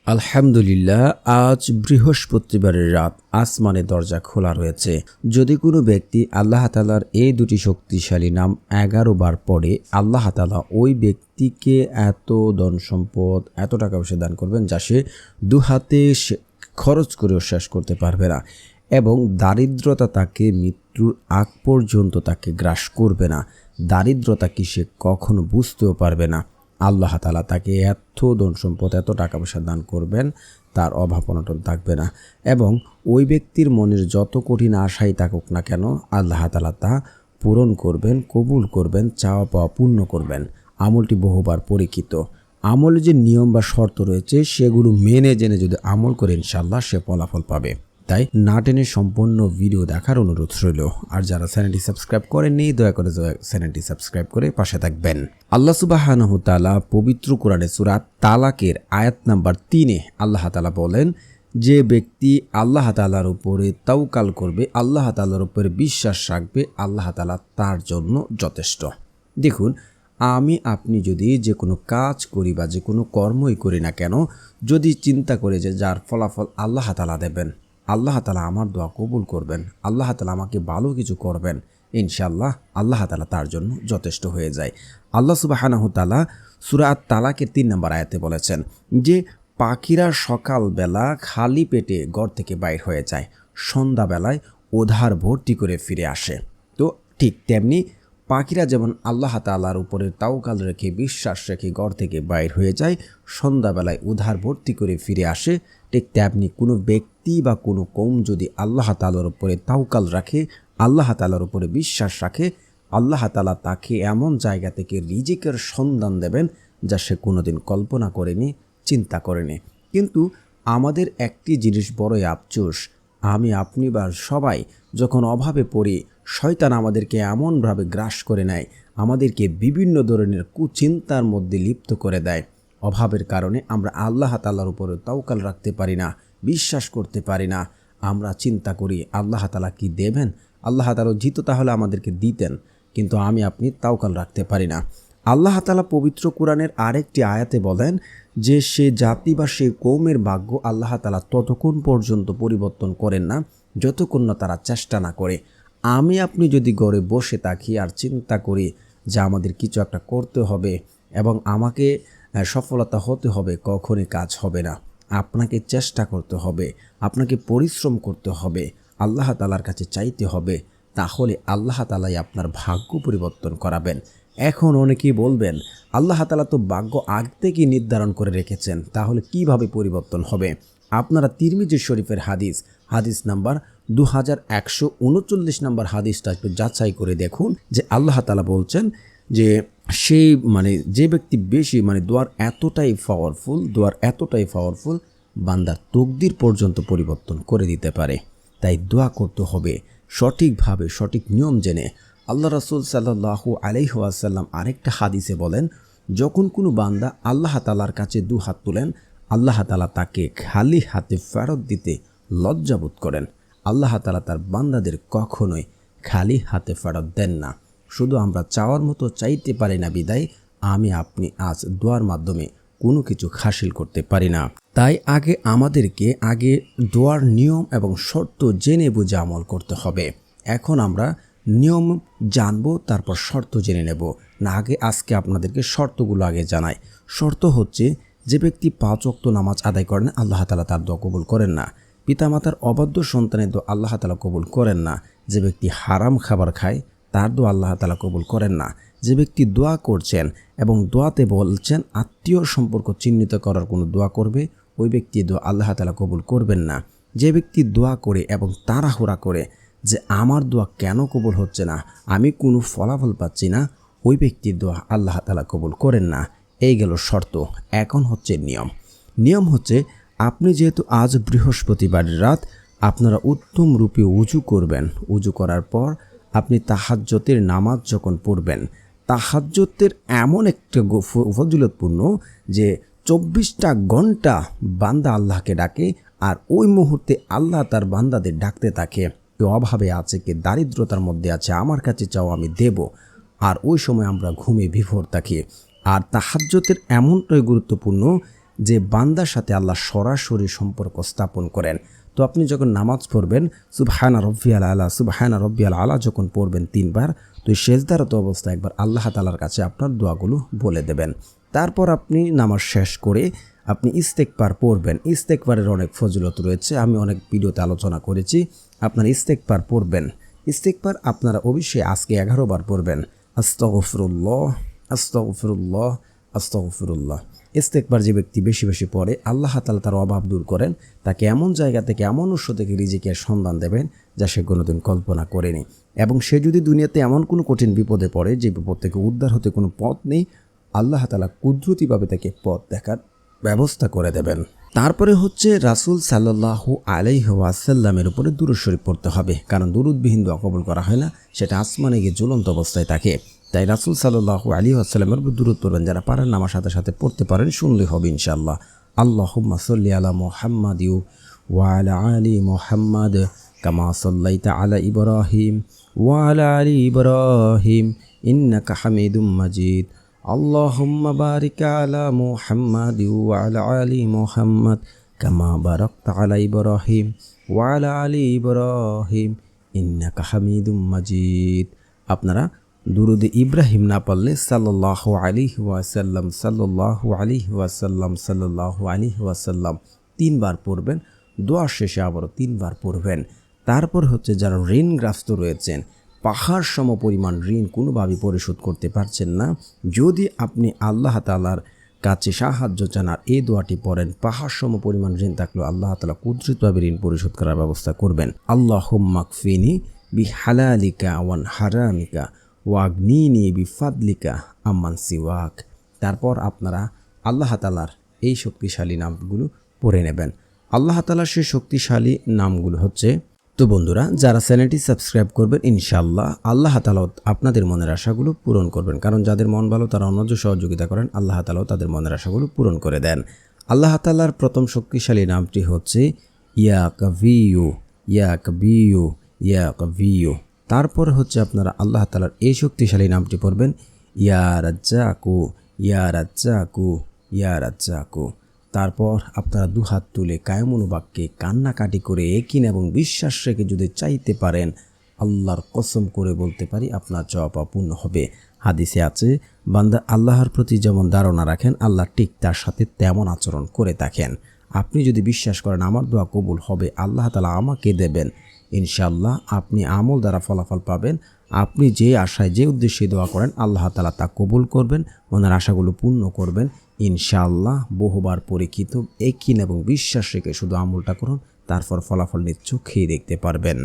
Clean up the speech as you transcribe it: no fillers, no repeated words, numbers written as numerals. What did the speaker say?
আলহামদুলিল্লাহ, আজ বৃহস্পতিবারের রাত আসমানে দরজা খোলা রয়েছে। যদি কোনো ব্যক্তি আল্লাহ তাআলার এই দুটি শক্তিশালী নাম 11 বার পড়ে, আল্লাহ তাআলা ওই ব্যক্তিকে এত ধন সম্পদ, এত টাকা পয়সা দান করবেন যা সে দুহাতে খরচ করেও শেষ করতে পারবে না, এবং দারিদ্রতা তাকে মৃত্যুর আগ পর্যন্ত তাকে গ্রাস করবে না। দারিদ্রতা কি সে কখনো বুঝতেও পারবে না। আল্লাহ তাআলা তাকে এত ধন সম্পদ, এত টাকা পয়সা দান করবেন, তার অভাব অনটন থাকবে না, এবং ওই ব্যক্তির মনের যত কঠিন আশাই থাকুক না কেন, আল্লাহ তাআলা তা পূরণ করবেন, কবুল করবেন, চাওয়া পাওয়া পূর্ণ করবেন। আমলটি বহুবার পরীক্ষিত। আমলের যে নিয়ম বা শর্ত রয়েছে সেগুলো মেনে জেনে যদি আমল করে ইনশাআল্লাহ সে ফলাফল পাবে। তাই না টেনে সম্পূর্ণ ভিডিও দেখার অনুরোধ রইল। আর যারা চ্যানেলটি সাবস্ক্রাইব করেননি, দয়া করে চ্যানেলটি সাবস্ক্রাইব করে পাশে থাকবেন। আল্লাহ সুবহানাহু তাআলা পবিত্র কোরআনে সূরা তালাকের আয়াত নাম্বার 3-এ আল্লাহ তাআলা বলেন, যে ব্যক্তি আল্লাহ তাআলার উপরে তাওয়াক্কুল করবে, আল্লাহ তাআলার উপরে বিশ্বাস রাখবে, আল্লাহ তাআলা তার জন্য যথেষ্ট। দেখুন, আপনি যদি যে কোনো কাজ করি বা যে কোনো কর্মই করি না কেন, যদি চিন্তা করে যে যার ফলাফল আল্লাহ তাআলা দেবেন, আল্লাহ তাআলা আমার দোয়া কবুল করবেন, আল্লাহ তাআলা আমাকে ভালো কিছু করবেন, ইনশাআল্লাহ আল্লাহ তাআলা তার জন্য যথেষ্ট হয়ে যায়। আল্লাহ সুবহানাহু তাআলা সূরা আত-তালাকের 3 নম্বর আয়াতে বলেছেন যে পাখিরা সকালবেলা খালি পেটে ঘর থেকে বাইর হয়ে যায়, সন্ধ্যাবেলায় উধার ভর্তি করে ফিরে আসে। তো ঠিক তেমনি পাখিরা যেমন আল্লাহ তাআলার উপরে তাওয়াক্কুল রেখে, বিশ্বাস রেখে ঘর থেকে বাইর হয়ে যায়, সন্ধ্যাবেলায় উধার ভর্তি করে ফিরে আসে, ঠিক তেমনি কোনো ব্যক্তি বা কোনো কওম যদি আল্লাহ তাআলার উপরে তাওয়াক্কুল রাখে, আল্লাহ তাআলার উপরে বিশ্বাস রাখে, আল্লাহ তাআলা তাকে এমন জায়গা থেকে রিজিকের সন্ধান দেবেন যা সে কোনোদিন কল্পনা করেনি, চিন্তা করেনি। কিন্তু আমাদের একটি জিনিস বড়ই আফসোস, আপনি বা সবাই যখন অভাবে পড়ি, শয়তান আমাদেরকে এমনভাবে গ্রাস করে নেয়, আমাদেরকে বিভিন্ন ধরনের কুচিন্তার মধ্যে লিপ্ত করে দেয়। অভাবের কারণে আমরা আল্লাহ তাআলার উপরে তাওয়াক্কুল রাখতে পারি না, বিশ্বাস করতে পারি না। আমরা চিন্তা করি আল্লাহ তাআলা কি দেবেন, আল্লাহ তাআলা জিত তাহলে আমাদেরকে দিতেন, কিন্তু আপনি তাওয়াক্কুল রাখতে পারি না। আল্লাহ তাআলা পবিত্র কোরআনের আরেকটি আয়াতে বলেন যে সে জাতি বা সে কওমের ভাগ্য আল্লাহ তাআলা ততক্ষণ পর্যন্ত পরিবর্তন করেন না যতক্ষণ না তারা চেষ্টা না করে। আপনি যদি ঘরে বসে থাকি আর চিন্তা করি যে আমাদের কিছু একটা করতে হবে এবং আমাকে সফলতা হতে হবে, কখনই কাজ হবে না। আপনাকে চেষ্টা করতে হবে, আপনাকে পরিশ্রম করতে হবে, আল্লাহ তাআলার কাছে চাইতে হবে, তাহলে আল্লাহ তাআলাই আপনার ভাগ্য পরিবর্তন করাবেন। এখন অনেকেই বলবেন, আল্লাহ তাআলা তো ভাগ্য আগ থেকেই নির্ধারণ করে রেখেছেন, তাহলে কিভাবে পরিবর্তন হবে? আপনারা তিরমিজি শরীফের হাদিস নাম্বার 2139 নম্বর হাদিসটা একটু যাচাই করে দেখুন যে আল্লাহ তাআলা বলছেন যে যে ব্যক্তি বেশি দোয়ার এতটাই পাওয়ারফুল, বান্দার তকদির পর্যন্ত পরিবর্তন করে দিতে পারে। তাই দোয়া করতে হবে সঠিকভাবে, সঠিক নিয়ম জেনে। আল্লাহ রাসূল সাল্লাল্লাহু আলাইহি ওয়াসাল্লাম আরেকটা হাদিসে বলেন, যখন কোনো বান্দা আল্লাহ তাআলার কাছে দু হাত তোলেন, আল্লাহ তাআলা তাকে খালি হাতে ফেরত দিতে লজ্জাবোধ করেন। আল্লাহ তাআলা তার বান্দাদের কখনোই খালি হাতে ফেরত দেন না। শুধু আমরা চাওয়ার মতো চাইতে পারি না বিদায় আপনি আজ দোয়ার মাধ্যমে কোনো কিছু হাসিল করতে পারি না। তাই আমাদেরকে দোয়ার নিয়ম এবং শর্ত জেনে বুঝে আমল করতে হবে। এখন আমরা নিয়ম জানবো, তারপর শর্ত জেনে নেব। আজকে আপনাদেরকে শর্তগুলো জানাই। শর্ত হচ্ছে, যে ব্যক্তি 5 ওয়াক্ত নামাজ আদায় করেন, আল্লাহ তাআলা তার দোয়া কবুল করেন না। পিতামাতার অবাধ্য সন্তানের দোয়া আল্লাহ তাআলা কবুল করেন না। যে ব্যক্তি হারাম খাবার খায়, তার দোয়া আল্লাহ তাআলা কবুল করেন না। যে ব্যক্তি দোয়া করছেন এবং দোয়াতে বলছেন আত্মীয় সম্পর্ক চিহ্নিত করার কোনো দোয়া করবে, ওই ব্যক্তি দোয়া আল্লাহ তাআলা কবুল করবেন না। যে ব্যক্তি দোয়া করে এবং তাড়াহুড়া করে যে আমার দোয়া কেন কবুল হচ্ছে না, আমি কোনো ফলাফল পাচ্ছি না, ওই ব্যক্তির দোয়া আল্লাহ তাআলা কবুল করেন না। এই গেল শর্ত। এখন হচ্ছে নিয়ম হচ্ছে, আপনি যেহেতু আজ বৃহস্পতিবারের রাত, আপনারা উত্তম রূপে উজু করবেন। উজু করার পর আপনি তাহাজ্জুদের নামাজ যখন পড়বেন, তাহাজ্জুদের এমন একটা ফজিলতপূর্ণ যে 24টা ঘন্টা বান্দা আল্লাহকে ডাকে, আর ওই মুহূর্তে আল্লাহ তার বান্দাদের ডাকতে থাকে। কেউ অভাবে আছে, কে দারিদ্রতার মধ্যে আছে, আমার কাছে চাও আমি দেব। আর ওই সময় আমরা ঘুমে বিভোর থাকি। আর তাহাজ্জুদের এমনটাই গুরুত্বপূর্ণ যে বান্দার সাথে আল্লাহ সরাসরি সম্পর্ক স্থাপন করেন। তো আপনি যখন নামাজ পড়বেন সুবহানা রব্বিয়াল আলা, সুবহানা রব্বিয়াল আলা যখন পড়বেন 3 বার, তো সেজদারত অবস্থায় একবার আল্লাহ তাআলার কাছে আপনার দোয়াগুলো বলে দেবেন। তারপর আপনি নামাজ শেষ করে আপনি ইস্তেগফার পড়বেন। ইস্তেগফারের অনেক ফজিলত রয়েছে, আমি অনেক ভিডিওতে আলোচনা করেছি। আপনার ইস্তেগফার পড়বেন। ইস্তেগফার আপনারা অবশ্যই আজকে 11 বার পড়বেন। আস্তাগফিরুল্লাহ, আস্তাগফিরুল্লাহ, আস্তাগফিরুল্লাহ। ইস্তেগফার যে ব্যক্তি বেশি বেশি পড়ে আল্লাহ তাআলা তার অভাব দূর করেন, তাকে এমন জায়গা থেকে এমন উৎস থেকে রিজিকের সন্ধান দেবেন যা সে কোনোদিন কল্পনা করেনি। এবং সে যদি দুনিয়াতে এমন কোনো কঠিন বিপদে পড়ে যে বিপদ থেকে উদ্ধার হতে কোনো পথ নেই, আল্লাহ তাআলা কুদরতিভাবে তাকে পথ দেখার ব্যবস্থা করে দেবেন। তারপরে হচ্ছে রাসূল সাল্লাল্লাহু আলাইহি ওয়াসাল্লামের উপরে দুরূদ শরীফ পড়তে হবে, কারণ দুরূদবিহীন দোয়া কবুল করা হয় না, সেটা আসমানে গিয়ে ঝুলন্ত অবস্থায় থাকে। তাই রাসূল সাল্লাল্লাহু আলাইহি ওয়াসাল্লামের উপর দুরূদ পড়বেন। যারা পারেন আমার সাথে সাথে পড়তে পারেন, শুনলে হবে ইনশাআল্লাহ। আল্লাহুম্মা সাল্লি আলা মুহাম্মাদ ওয়া আলা আলি মুহাম্মাদ কামা সাল্লাইতা আলা ইব্রাহিম ওয়া আলা আলি ইব্রাহিম ইন্নাকা হামিদুম মাজিদ। আল্লাহুম্মা বারিক আলা মুহাম্মাদ ওয়া আলা আলি মুহাম্মাদ কামা বারাকতা আলা ইব্রাহিম ওয়া আলা আলি ইব্রাহিম ইন্নাকা হামিদুম মাজিদ। আপনারা দুরুদে ইব্রাহিম না পারলে সাল্লাল্লাহু আলাইহি ওয়াসাল্লাম, সাল্লাল্লাহু আলাইহি ওয়াসাল্লাম, সাল্লাল্লাহু আলাইহি ওয়াসাল্লাম 3 বার পড়বেন। দোয়া শেষে আবারও 3 বার পড়বেন। তারপর হচ্ছে যারা ঋণগ্রস্ত রয়েছেন, পাহাড় সম পরিমাণ ঋণ কোনোভাবে পরিশোধ করতে পারছেন না, যদি আপনি আল্লাহ তাআলার কাছে সাহায্য চান আর এই দোয়াটি পড়েন, পাহাড় সম পরিমাণ ঋণ থাকলেও আল্লাহ তাআলা কুদরতভাবে ঋণ পরিশোধ করার ব্যবস্থা করবেন। আল্লাহুম্মা কফিনি বিহালালিকা ওয়ান হারামিকা ওয়াগনিনি বিফাদলিকা আম্মান সিওয়াক। তারপর আপনারা আল্লাহ তাআলার এই শক্তিশালী নামগুলো পড়ে নেবেন। আল্লাহ তাআলার সেই শক্তিশালী নামগুলো হচ্ছে, তো বন্ধুরা যারা চ্যানেলটি সাবস্ক্রাইব করবেন ইনশাআল্লাহ আল্লাহ তাআলা আপনাদের মনের আশাগুলো পূরণ করবেন, কারণ যাদের মন ভালো তারা অন্যজ সহযোগিতা করেন, আল্লাহ তাআলা তাদের মনের আশাগুলো পূরণ করে দেন। আল্লাহ তাআলার প্রথম শক্তিশালী নামটি হচ্ছে ইয়া কাভিয়ু, ইয়া কাভিয়ু, ইয়া কাভিয়ু। তারপর হচ্ছে আপনারা আল্লাহ তাআলার এই শক্তিশালী নামটি পড়বেন ইয়া রাজ্জাকু, ইয়া রাজ্জাকু, ইয়া রাজ্জাকু। তারপর আপনারা দুহাত তুলে কায়মনোবাক্যে কান্নাকাটি করে একিন এবং বিশ্বাস রেখে যদি চাইতে পারেন, আল্লাহর কসম করে বলতে পারি আপনার চাওয়া পূর্ণ হবে। হাদিসে আছে, বান্দা আল্লাহর প্রতি যেমন ধারণা রাখেন আল্লাহ ঠিক তার সাথে তেমন আচরণ করে থাকেন। আপনি যদি বিশ্বাস করেন আমার দোয়া কবুল হবে, আল্লাহ তাআলা আমাকে দেবেন, ইনশাআল্লাহ আপনি আমল দ্বারা ফলাফল পাবেন। আপনি যে আশায় যে উদ্দেশ্যে দোয়া করেন আল্লাহ তাআলা তা কবুল করবেন, মনের আশাগুলো পূর্ণ করবেন ইনশাআল্লাহ। বহুবার পরীক্ষিত একিন এবং বিশ্বাস রেখে শুধু আমলটা করুন, তারপর ফলাফল নিজ চোখেই দেখতে পারবেন।